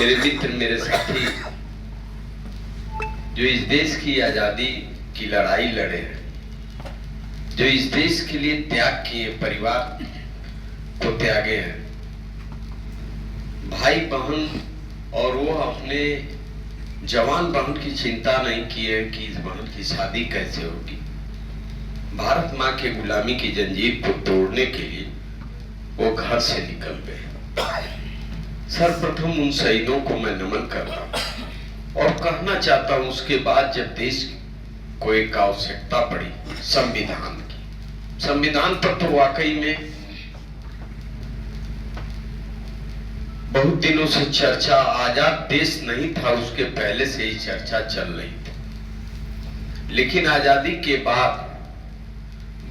मेरे मित्र, मेरे साथी जो इस देश की आजादी की लड़ाई लड़े हैं, जो इस देश के लिए त्याग किए, परिवार को त्यागे हैं, भाई बहन, और वो अपने जवान बहन की चिंता नहीं की है कि इस बहन की शादी कैसे होगी। भारत माँ के गुलामी की जंजीर को तोड़ने के लिए वो घर से निकल गए। सर्वप्रथम उन शहीदों को मैं नमन करता हूँ और कहना चाहता हूँ, उसके बाद जब देश को एक आवश्यकता पड़ी संविधान की, संविधान पर तो वाकई में बहुत दिनों से चर्चा, आजाद देश नहीं था उसके पहले से ही चर्चा चल रही थी, लेकिन आजादी के बाद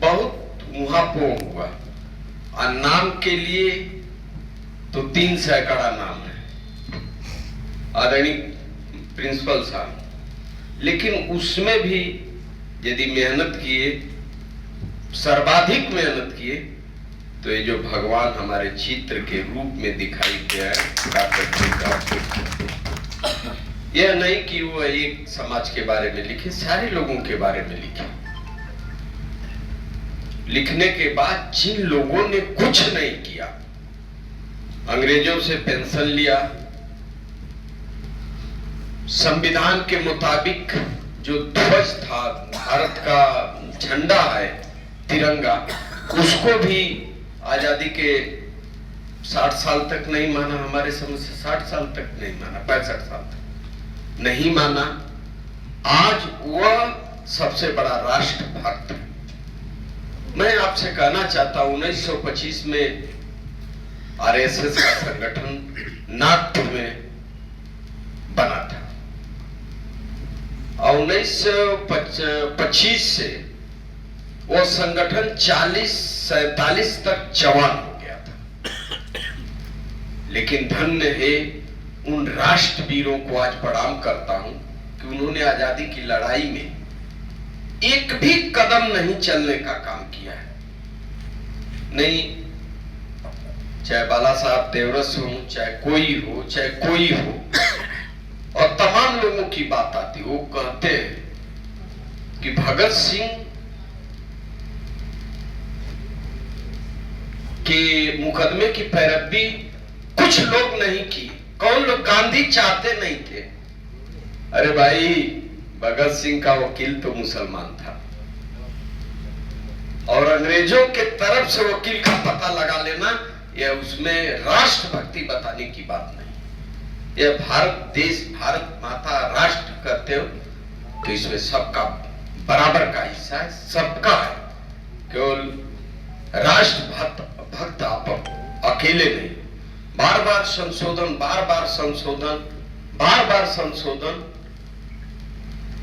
बहुत ऊहापोह हुआ। और नाम के लिए तो 3 सैकड़ा नाम है, आदरणीय प्रिंसिपल साहब, लेकिन उसमें भी यदि मेहनत किए, सर्वाधिक मेहनत किए, तो ये जो भगवान हमारे चित्र के रूप में दिखाई दिया है डॉक्टर, यह नहीं कि वो एक समाज के बारे में लिखे, सारे लोगों के बारे में लिखे। लिखने के बाद जिन लोगों ने कुछ नहीं किया, अंग्रेजों से पेंशन लिया, संविधान के मुताबिक जो ध्वज था, भारत का झंडा है, तिरंगा, उसको भी आजादी के 60 साल तक नहीं माना, हमारे समझ से 60 साल तक नहीं माना, 65 साल तक नहीं माना। आज वह सबसे बड़ा राष्ट्रभक्त है। मैं आपसे कहना चाहता हूं, 1925 में आरएसएस का संगठन नागपुर में बना था और 1925 से वो संगठन 40-47 तक जवान हो गया था। लेकिन धन्य है उन राष्ट्रवीरों को आज प्रणाम करता हूं कि उन्होंने आजादी की लड़ाई में एक भी कदम नहीं चलने का काम किया है। नहीं, चाहे बाला साहब देवरस हो, चाहे कोई हो, चाहे कोई हो, और तमाम लोगों की बात आती, वो कहते हैं कि भगत सिंह के मुकदमे की पैरवी कुछ लोग नहीं की। कौन लोग? गांधी चाहते नहीं थे। अरे भाई, भगत सिंह का वकील तो मुसलमान था और अंग्रेजों के तरफ से वकील का पता लगा लेना, यह उसमें राष्ट्रभक्ति बताने की बात नहीं। यह भारत देश, भारत माता राष्ट्र करते हो तो इसमें सबका बराबर का हिस्सा है, सबका है। केवल राष्ट्रभक्त आप अकेले नहीं। बार बार संशोधन, बार बार संशोधन, बार बार संशोधन,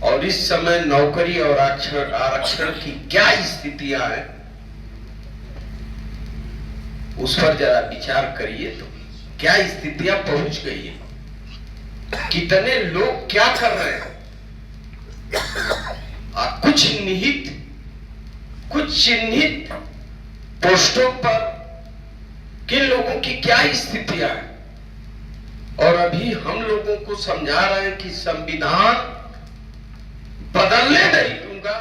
और इस समय नौकरी और आरक्षण की क्या स्थितियां हैं, उस पर जरा विचार करिए तो क्या स्थितियां पहुंच गई है, कितने लोग क्या कर रहे हैं। कुछ निहित, कुछ चिन्हित पोस्टों पर किन लोगों की क्या स्थितियां हैं, और अभी हम लोगों को समझा रहे हैं कि संविधान बदलने नहीं दूंगा,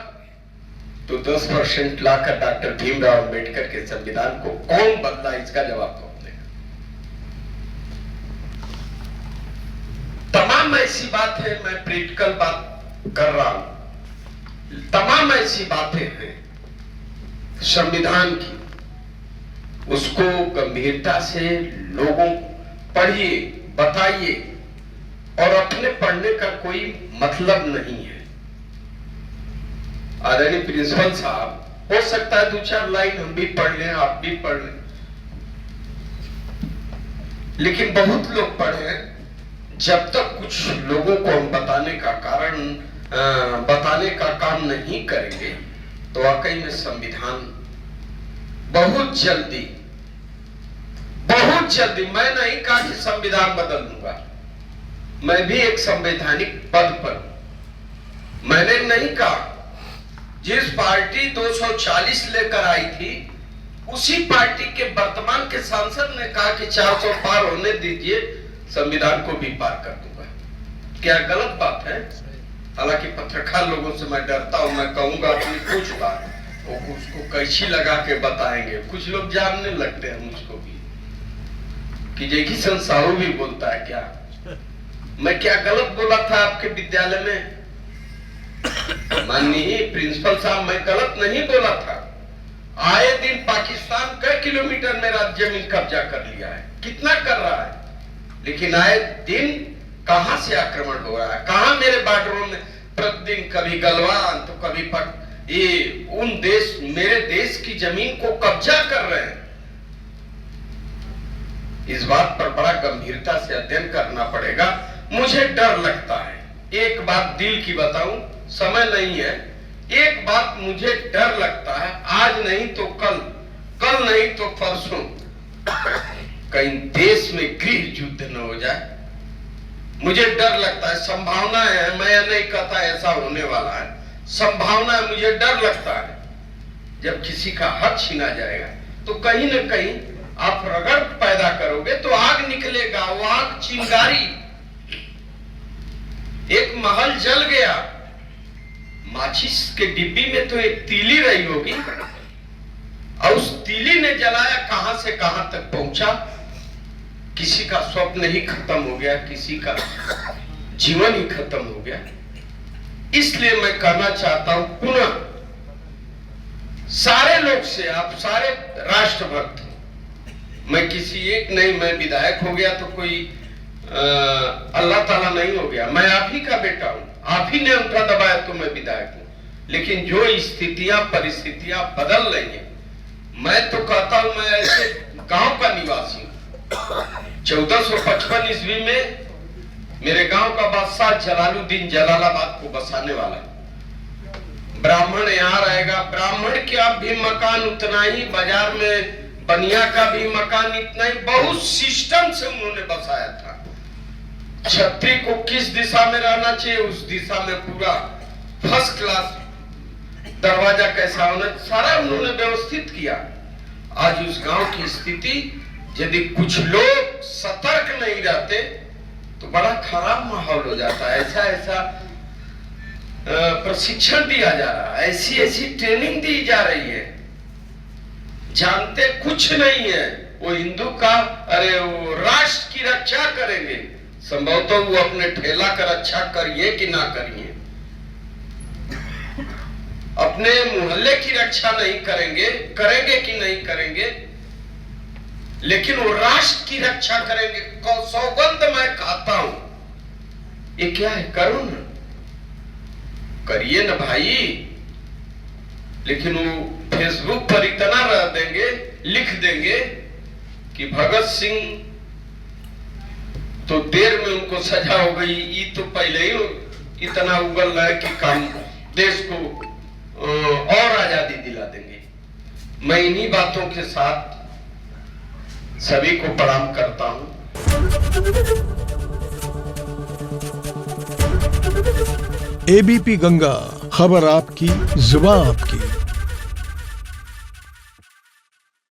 तो 10% लाकर डॉक्टर भीमराव अंबेडकर के संविधान को कौन बदला, इसका जवाब कौन देगा। तमाम ऐसी बात है, मैं प्रैक्टिकल बात कर रहा हूं, तमाम ऐसी बातें हैं संविधान की, उसको गंभीरता से लोगों पढ़िए, बताइए, और अपने पढ़ने का कोई मतलब नहीं है। आदरणीय प्रिंसिपल साहब, हो सकता है 2-4 लाइन हम भी पढ़ लें, आप भी पढ़ लें, लेकिन बहुत लोग पढ़े। जब तक कुछ लोगों को हम बताने का काम नहीं करेंगे, तो वाकई में संविधान बहुत जल्दी, मैं नहीं कहा कि संविधान बदल दूंगा, मैं भी एक संवैधानिक पद पर, मैंने नहीं कहा। जिस पार्टी 240 लेकर आई थी, उसी पार्टी के वर्तमान के सांसद ने कहा कि 400 पार होने दीजिए, संविधान को भी पार कर दूंगा। क्या गलत बात है? हालांकि पत्रकार लोगों से मैं डरता हूं, मैं कहूंगा अपनी कुछ बात वो उसको कैसी लगा के बताएंगे। कुछ लोग जानने लगते हैं मुझको भी कि जैकी संसाऊ भी बोलता है क्या, मैं क्या गलत बोला था आपके विद्यालय में? माननीय प्रिंसिपल साहब, मैं गलत नहीं बोला था। आए दिन पाकिस्तान कई किलोमीटर मेरा जमीन कब्जा कर लिया है, कितना कर रहा है, लेकिन आए दिन कहां से आक्रमण हो रहा है, कहां मेरे बॉर्डरों में प्रतिदिन कभी गलवान तो कभी ये उन देश मेरे देश की जमीन को कब्जा कर रहे हैं। इस बात पर बड़ा गंभीरता से अध्ययन करना पड़ेगा। मुझे डर लगता है। एक बात दिल की बताऊं, समय नहीं है, एक बात मुझे डर लगता है, आज नहीं तो कल, कल नहीं तो परसों कहीं देश में गृह युद्ध न हो जाए। मुझे डर लगता है, संभावना है, मैं नहीं कहता ऐसा होने वाला है, संभावना है, मुझे डर लगता है जब किसी का हक छीना जाएगा तो कहीं ना कहीं आप रगड़ पैदा करोगे तो आग निकलेगा, वो आग चिंगारी। एक महल जल गया, माचिस के डिब्बी में तो एक तीली रही होगी और उस तीली ने जलाया, कहां से कहां तक पहुंचा। किसी का स्वप्न ही खत्म हो गया, किसी का जीवन ही खत्म हो गया। इसलिए मैं कहना चाहता हूं पुनः सारे लोग से, आप सारे राष्ट्रभक्त, मैं किसी एक नहीं, मैं विधायक हो गया तो कोई अल्लाह ताला नहीं हो गया, मैं आप ही का बेटा हूं, आप ही ने अंगूठा दबाया तो मैं विधायक हूं। लेकिन जो स्थितियां परिस्थितियां बदल रही हैं, मैं तो कहता हूं मैं ऐसे गांव का निवासी हूं। 1455 ईस्वी में मेरे गांव का बादशाह जलालुद्दीन जलालाबाद को बसाने वाला है। ब्राह्मण यहाँ रहेगा, ब्राह्मण का भी मकान उतना ही, बाजार में बनिया का भी मकान इतना ही, बहुत सिस्टम से उन्होंने बसाया था। क्षत्रिय को किस दिशा में रहना चाहिए, उस दिशा में पूरा फर्स्ट क्लास दरवाजा कैसा होना, सारा उन्होंने व्यवस्थित किया। आज उस गांव की स्थिति, यदि कुछ लोग सतर्क नहीं रहते तो बड़ा खराब माहौल हो जाता है। ऐसा ऐसा प्रशिक्षण दिया जा रहा है, ऐसी ऐसी ट्रेनिंग दी जा रही है, जानते कुछ नहीं है। वो हिंदू का, अरे वो राष्ट्र की रक्षा करेंगे, संभवतः वो अपने ठेला का रक्षा करिए कि ना करिए, अपने मोहल्ले की रक्षा नहीं करेंगे, करेंगे कि नहीं करेंगे, लेकिन वो राष्ट्र की रक्षा करेंगे। सौगंध मैं खाता हूं। ये क्या है? करो ना, करिए ना भाई। लेकिन वो फेसबुक पर इतना रह देंगे, लिख देंगे कि भगत सिंह तो देर में उनको सजा हो गई, ये तो पहले ही इतना उगल रहा है कि काम देश को और आजादी दिला देंगे। मैं इन्हीं बातों के साथ सभी को प्रणाम करता हूं। एबीपी गंगा, खबर आपकी, जुबान आपकी।